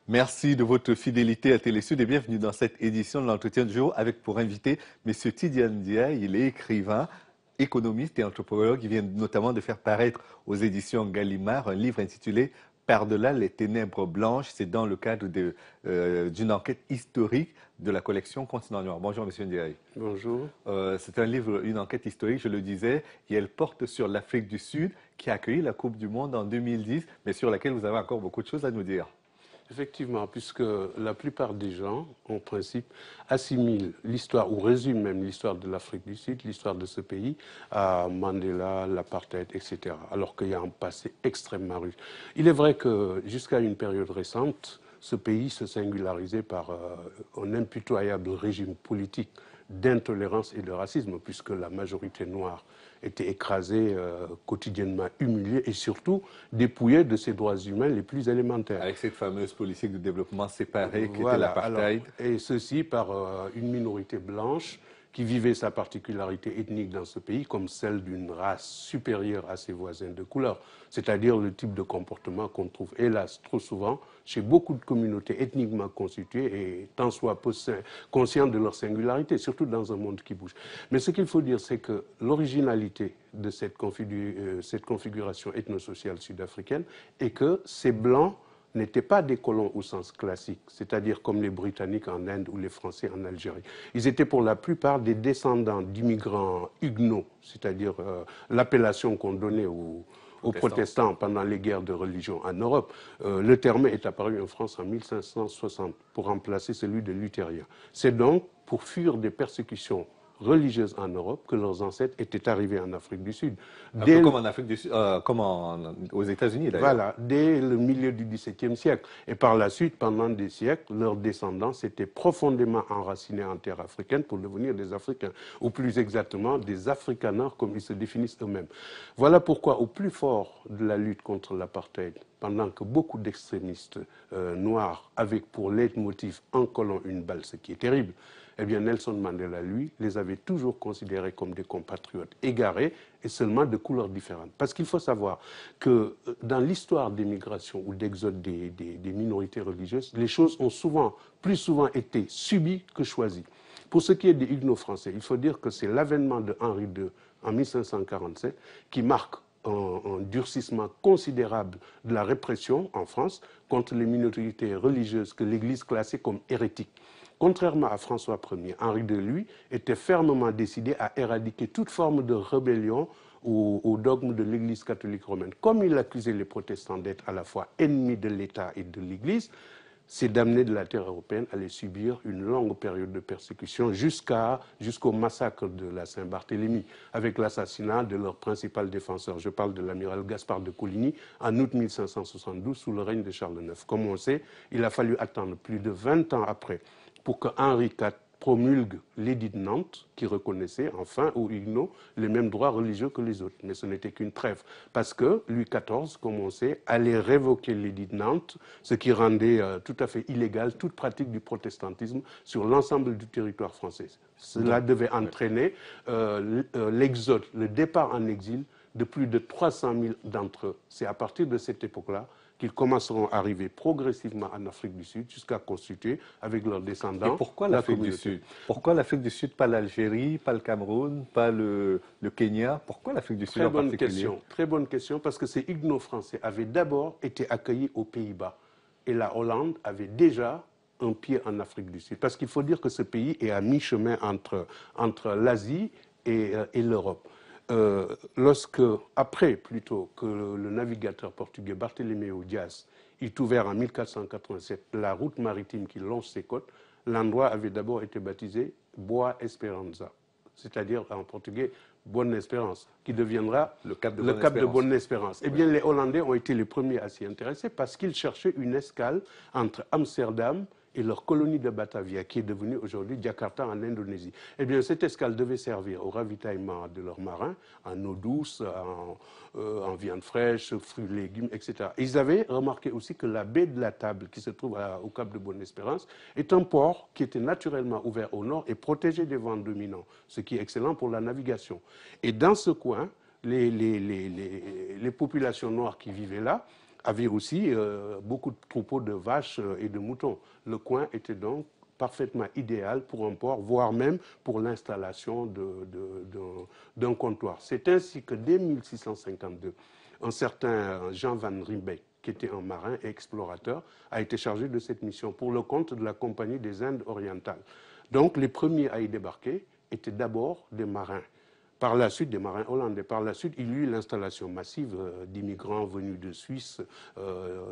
Merci de votre fidélité à Télésud et bienvenue dans cette édition de l'entretien du jour avec pour invité M. Tidiane Diaye. Il est écrivain, économiste et anthropologue. Il vient notamment de faire paraître aux éditions Gallimard un livre intitulé Par-delà les ténèbres blanches. C'est dans le cadre d'une enquête historique de la collection Continent Noir. Bonjour M. Diaye. Bonjour. C'est un livre, une enquête historique, je le disais, et elle porte sur l'Afrique du Sud qui a accueilli la Coupe du Monde en 2010, mais sur laquelle vous avez encore beaucoup de choses à nous dire. Effectivement, puisque la plupart des gens, en principe, assimilent l'histoire, ou résument même l'histoire de l'Afrique du Sud, l'histoire de ce pays, à Mandela, l'apartheid, etc., alors qu'il y a un passé extrêmement riche. Il est vrai que jusqu'à une période récente, ce pays se singularisait par un impitoyable régime politique d'intolérance et de racisme, puisque la majorité noire était écrasée, quotidiennement humiliée et surtout dépouillée de ses droits humains les plus élémentaires. Avec cette fameuse politique de développement séparé qui était l'apartheid. Et ceci par une minorité blanche qui vivait sa particularité ethnique dans ce pays comme celle d'une race supérieure à ses voisins de couleur, c'est-à-dire le type de comportement qu'on trouve, hélas, trop souvent chez beaucoup de communautés ethniquement constituées et tant soit peu conscientes de leur singularité, surtout dans un monde qui bouge. Mais ce qu'il faut dire, c'est que l'originalité de cette configuration ethnosociale sud-africaine est que ces Blancs n'étaient pas des colons au sens classique, c'est-à-dire comme les Britanniques en Inde ou les Français en Algérie. Ils étaient pour la plupart des descendants d'immigrants huguenots, c'est-à-dire l'appellation qu'on donnait aux protestants pendant les guerres de religion en Europe. Le terme est apparu en France en 1560 pour remplacer celui de luthérien. C'est donc pour fuir des persécutions religieuses en Europe que leurs ancêtres étaient arrivés en Afrique du Sud. Un peu comme en Afrique du Sud, aux États-Unis d'ailleurs. Voilà, dès le milieu du XVIIe siècle. Et par la suite, pendant des siècles, leurs descendants s'étaient profondément enracinés en terre africaine pour devenir des Africains, ou plus exactement des Afrikaners comme ils se définissent eux-mêmes. Voilà pourquoi, au plus fort de la lutte contre l'apartheid, pendant que beaucoup d'extrémistes noirs avaient pour leitmotiv un colon, une balle, ce qui est terrible, eh bien Nelson Mandela, lui, les avait toujours considérés comme des compatriotes égarés et seulement de couleurs différentes. Parce qu'il faut savoir que dans l'histoire des migrations ou d'exode des minorités religieuses, les choses ont plus souvent été subies que choisies. Pour ce qui est des Huguenots français, il faut dire que c'est l'avènement de Henri II en 1547 qui marque un durcissement considérable de la répression en France contre les minorités religieuses que l'Église classait comme hérétiques. Contrairement à François Ier, Henri II, lui, était fermement décidé à éradiquer toute forme de rébellion au dogme de l'Église catholique romaine. Comme il accusait les protestants d'être à la fois ennemis de l'État et de l'Église, ces damnés de la terre européenne allaient subir une longue période de persécution jusqu'au massacre de la Saint-Barthélemy, avec l'assassinat de leur principal défenseur. Je parle de l'amiral Gaspard de Coligny en août 1572 sous le règne de Charles IX. Comme on sait, il a fallu attendre plus de 20 ans après pour que Henri IV promulgue l'édit de Nantes qui reconnaissait enfin aux Huguenots les mêmes droits religieux que les autres. Mais ce n'était qu'une trêve parce que Louis XIV, comme on sait, allait révoquer l'édit de Nantes, ce qui rendait tout à fait illégale toute pratique du protestantisme sur l'ensemble du territoire français. Cela devait entraîner l'exode, le départ en exil de plus de 300 000 d'entre eux. C'est à partir de cette époque-là qu'ils commenceront à arriver progressivement en Afrique du Sud jusqu'à constituer avec leurs descendants. Et pourquoi l'Afrique du Sud? Pourquoi l'Afrique du Sud, pas l'Algérie, pas le Cameroun, pas le Kenya? Pourquoi l'Afrique du Sud en particulier? Très bonne question, parce que ces Huguenots français avaient d'abord été accueillis aux Pays-Bas. Et la Hollande avait déjà un pied en Afrique du Sud. Parce qu'il faut dire que ce pays est à mi-chemin entre l'Asie et l'Europe. Après plutôt que le navigateur portugais Bartolomeu Dias eut ouvert en 1487 la route maritime qui longe ses côtes, l'endroit avait d'abord été baptisé Boa Esperança, c'est-à-dire en portugais Bonne Espérance, qui deviendra le Cap de Bonne Espérance. Eh bien, les Hollandais ont été les premiers à s'y intéresser parce qu'ils cherchaient une escale entre Amsterdam et leur colonie de Batavia, qui est devenue aujourd'hui Jakarta en Indonésie. Eh bien, cette escale devait servir au ravitaillement de leurs marins en eau douce, en viande fraîche, fruits, légumes, etc. Et ils avaient remarqué aussi que la baie de la Table, qui se trouve au Cap de Bonne-Espérance, est un port qui était naturellement ouvert au nord et protégé des vents dominants, ce qui est excellent pour la navigation. Et dans ce coin, les populations noires qui vivaient là avaient aussi beaucoup de troupeaux de vaches et de moutons. Le coin était donc parfaitement idéal pour un port, voire même pour l'installation d'un comptoir. C'est ainsi que dès 1652, un certain Jean van Riebeeck, qui était un marin et explorateur, a été chargé de cette mission pour le compte de la Compagnie des Indes orientales. Donc les premiers à y débarquer étaient d'abord des marins. Par la suite, des marins hollandais. Par la suite, il y eut l'installation massive d'immigrants venus de Suisse,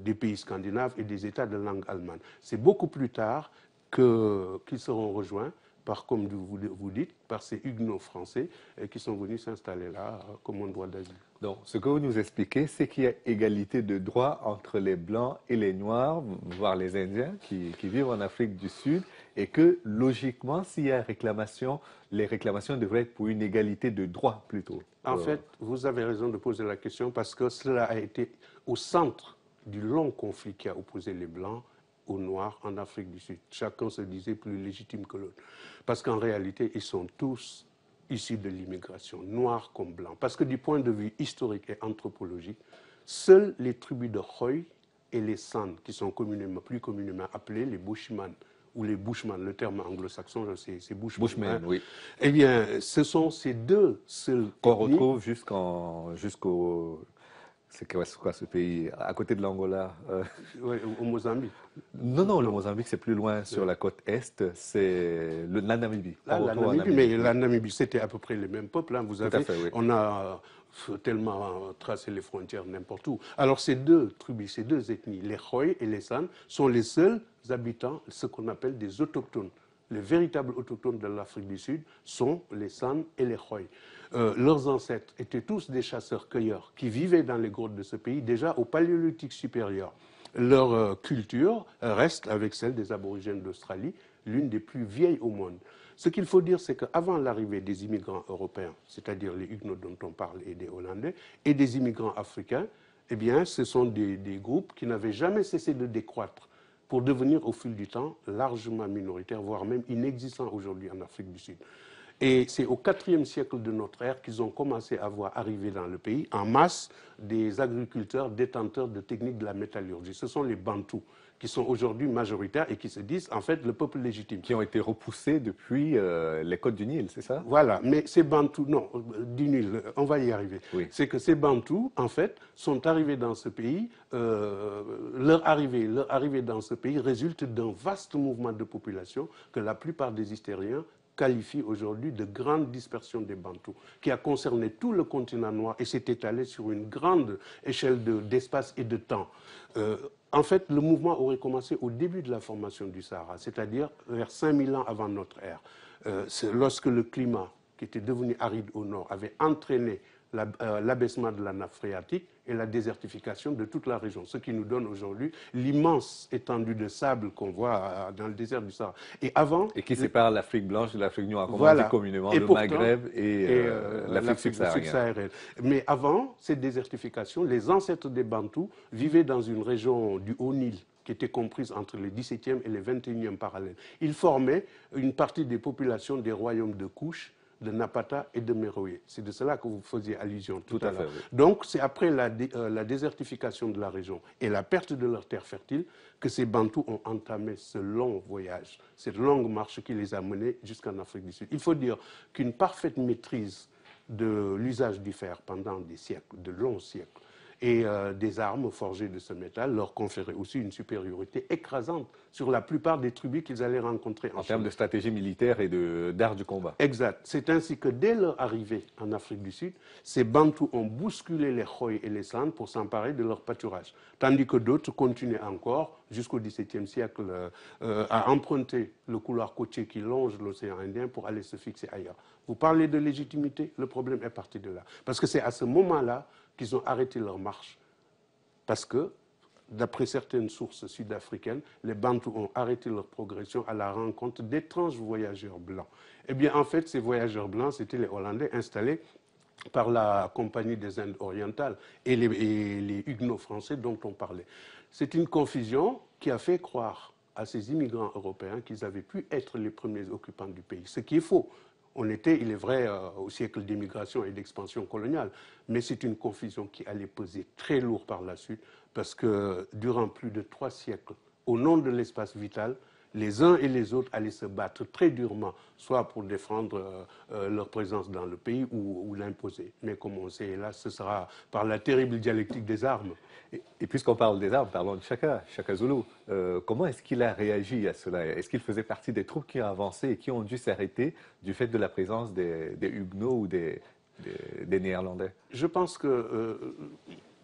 des pays scandinaves et des États de langue allemande. C'est beaucoup plus tard qu'ils seront rejoints par, comme vous dites, par ces huguenots français qui sont venus s'installer là comme un droit d'asile. Donc, ce que vous nous expliquez, c'est qu'il y a égalité de droits entre les Blancs et les Noirs, voire les Indiens qui vivent en Afrique du Sud, et que, logiquement, s'il y a réclamation, les réclamations devraient être pour une égalité de droits plutôt. En fait, vous avez raison de poser la question parce que cela a été au centre du long conflit qui a opposé les Blancs aux Noirs en Afrique du Sud. Chacun se disait plus légitime que l'autre. Parce qu'en réalité, ils sont tous issus de l'immigration, noirs comme blancs. Parce que du point de vue historique et anthropologique, seules les tribus de Khoy et les San, qui sont plus communément appelés les Bushmen, ou les Bushmen, le terme anglo-saxon, c'est Bushman. Bushmen, oui. Eh bien, ce sont ces deux seuls qu'on retrouve jusqu'au... C'est quoi ce pays? À côté de l'Angola ouais, au Mozambique. Non, le Mozambique, c'est plus loin sur la côte est, c'est la Namibie. La Namibie, mais la Namibie, c'était à peu près les mêmes peuples. Hein. Vous avez, fait, oui. On a tellement tracé les frontières n'importe où. Alors ces deux tribus, ces deux ethnies, les Khoy et les San, sont les seuls habitants, ce qu'on appelle des autochtones. Les véritables autochtones de l'Afrique du Sud sont les San et les Khoy. Leurs ancêtres étaient tous des chasseurs-cueilleurs qui vivaient dans les grottes de ce pays déjà au Paléolithique supérieur. Leur culture reste, avec celle des aborigènes d'Australie, l'une des plus vieilles au monde. Ce qu'il faut dire, c'est qu'avant l'arrivée des immigrants européens, c'est-à-dire les Huguenots dont on parle et des Hollandais, et des immigrants africains, eh bien, ce sont des groupes qui n'avaient jamais cessé de décroître pour devenir au fil du temps largement minoritaires, voire même inexistants aujourd'hui en Afrique du Sud. Et c'est au IVe siècle de notre ère qu'ils ont commencé à voir arriver dans le pays en masse des agriculteurs détenteurs de techniques de la métallurgie. Ce sont les Bantous qui sont aujourd'hui majoritaires et qui se disent en fait le peuple légitime. Qui ont été repoussés depuis les côtes du Nil, c'est ça? Voilà, mais ces Bantous, non, du Nil, on va y arriver. Oui. C'est que ces Bantous, en fait, sont arrivés dans ce pays, leur arrivée dans ce pays résulte d'un vaste mouvement de population que la plupart des historiens qualifie aujourd'hui de grande dispersion des Bantous, qui a concerné tout le continent noir et s'est étalé sur une grande échelle d'espace et de temps. En fait, le mouvement aurait commencé au début de la formation du Sahara, c'est-à-dire vers 5000 ans avant notre ère. Lorsque le climat, qui était devenu aride au nord, avait entraîné l'abaissement de la nappe phréatique et la désertification de toute la région, ce qui nous donne aujourd'hui l'immense étendue de sable qu'on voit dans le désert du Sahara. Et qui sépare l'Afrique blanche de l'Afrique noire, comme voilà. on dit communément, et le pourtant, Maghreb et l'Afrique subsaharienne. Mais avant cette désertification, les ancêtres des Bantous vivaient dans une région du Haut-Nil, qui était comprise entre les 17e et les 21e parallèles. Ils formaient une partie des populations des royaumes de Kouch, de Napata et de Méroé. C'est de cela que vous faisiez allusion tout à l'heure. Oui. Donc, c'est après la désertification de la région et la perte de leurs terres fertiles que ces Bantous ont entamé ce long voyage, cette longue marche qui les a menés jusqu'en Afrique du Sud. Il faut dire qu'une parfaite maîtrise de l'usage du fer pendant des siècles, de longs siècles, et des armes forgées de ce métal leur conféraient aussi une supériorité écrasante sur la plupart des tribus qu'ils allaient rencontrer en termes de stratégie militaire et d'art du combat. Exact. C'est ainsi que dès leur arrivée en Afrique du Sud, ces Bantous ont bousculé les Khoy et les San pour s'emparer de leur pâturage, tandis que d'autres continuaient encore, jusqu'au XVIIe siècle, à emprunter le couloir côtier qui longe l'océan Indien pour aller se fixer ailleurs. Vous parlez de légitimité, le problème est parti de là. Parce que c'est à ce moment-là qu'ils ont arrêté leur marche. Parce que d'après certaines sources sud-africaines, les Bantous ont arrêté leur progression à la rencontre d'étranges voyageurs blancs. Eh bien, en fait, ces voyageurs blancs, c'était les Hollandais installés par la Compagnie des Indes orientales et les Huguenots français dont on parlait. C'est une confusion qui a fait croire à ces immigrants européens qu'ils avaient pu être les premiers occupants du pays, ce qui est faux. On était, il est vrai, au siècle d'immigration et d'expansion coloniale, mais c'est une confusion qui allait peser très lourd par la suite, parce que durant plus de 3 siècles, au nom de l'espace vital, les uns et les autres allaient se battre très durement, soit pour défendre leur présence dans le pays ou l'imposer. Mais comme on sait, là, ce sera par la terrible dialectique des armes. Et puisqu'on parle des armes, parlons de Shaka Zulu. Comment est-ce qu'il a réagi à cela? Est-ce qu'il faisait partie des troupes qui ont avancé et qui ont dû s'arrêter du fait de la présence des Huguenots ou des Néerlandais? Je pense que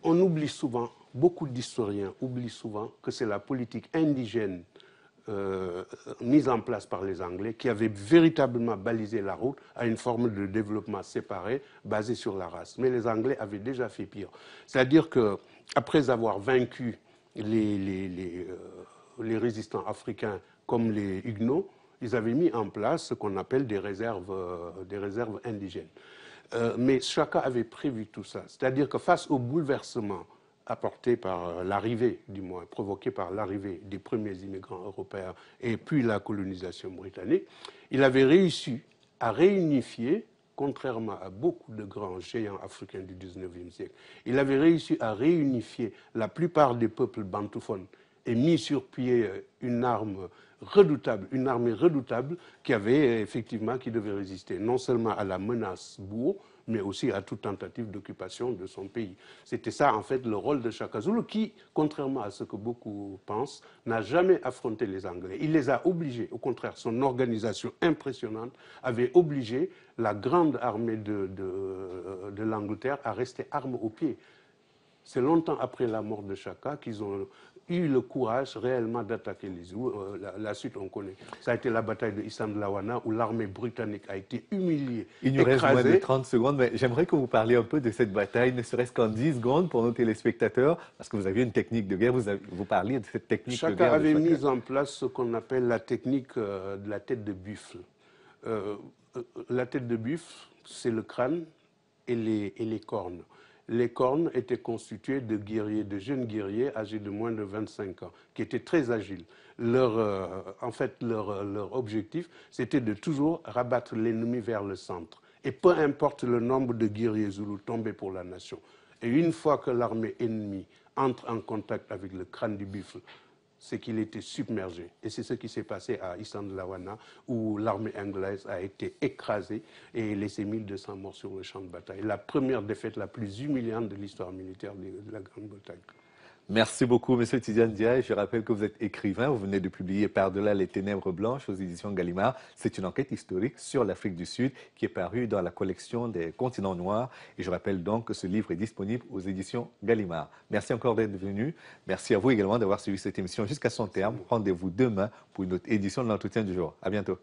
on oublie souvent, beaucoup d'historiens oublient souvent que c'est la politique indigène mise en place par les Anglais qui avait véritablement balisé la route à une forme de développement séparé basé sur la race. Mais les Anglais avaient déjà fait pire. C'est-à-dire qu'après avoir vaincu les résistants africains comme les Huguenots, ils avaient mis en place ce qu'on appelle des réserves indigènes. Mais Shaka avait prévu tout ça. C'est-à-dire que face au bouleversement apporté par l'arrivée, du moins provoqué par l'arrivée des premiers immigrants européens et puis la colonisation britannique, il avait réussi à réunifier, contrairement à beaucoup de grands géants africains du 19e siècle, il avait réussi à réunifier la plupart des peuples bantouphones et mis sur pied une armée redoutable qui devait résister non seulement à la menace bourg, mais aussi à toute tentative d'occupation de son pays. C'était ça, en fait, le rôle de Shaka Zulu, qui, contrairement à ce que beaucoup pensent, n'a jamais affronté les Anglais. Il les a obligés, au contraire, son organisation impressionnante avait obligé la grande armée de l'Angleterre à rester arme au pied. C'est longtemps après la mort de Shaka qu'ils ont eu le courage réellement d'attaquer les Zoulous. La suite, on connaît. Ça a été la bataille de Isandlwana où l'armée britannique a été humiliée, Il nous reste moins de 30 secondes, mais j'aimerais que vous parliez un peu de cette bataille, ne serait-ce qu'en 10 secondes pour nos téléspectateurs, parce que vous aviez une technique de guerre, vous parliez de cette technique de guerre. Shaka avait mis en place ce qu'on appelle la technique de la tête de buffle. La tête de buffle, c'est le crâne et les cornes. Les cornes étaient constituées de guerriers, de jeunes guerriers âgés de moins de 25 ans, qui étaient très agiles. Leur objectif, c'était de toujours rabattre l'ennemi vers le centre. Et peu importe le nombre de guerriers zoulous tombés pour la nation. Et une fois que l'armée ennemie entre en contact avec le crâne du buffle, c'est qu'il était submergé. Et c'est ce qui s'est passé à Isandlwana, où l'armée anglaise a été écrasée et laissé 1200 morts sur le champ de bataille. La première défaite la plus humiliante de l'histoire militaire de la Grande-Bretagne. Merci beaucoup, M. Tidiane Diaye. Je rappelle que vous êtes écrivain. Vous venez de publier Par-delà les ténèbres blanches aux éditions Gallimard. C'est une enquête historique sur l'Afrique du Sud qui est parue dans la collection des continents noirs. Et je rappelle donc que ce livre est disponible aux éditions Gallimard. Merci encore d'être venu. Merci à vous également d'avoir suivi cette émission jusqu'à son terme. Rendez-vous demain pour une autre édition de l'entretien du jour. À bientôt.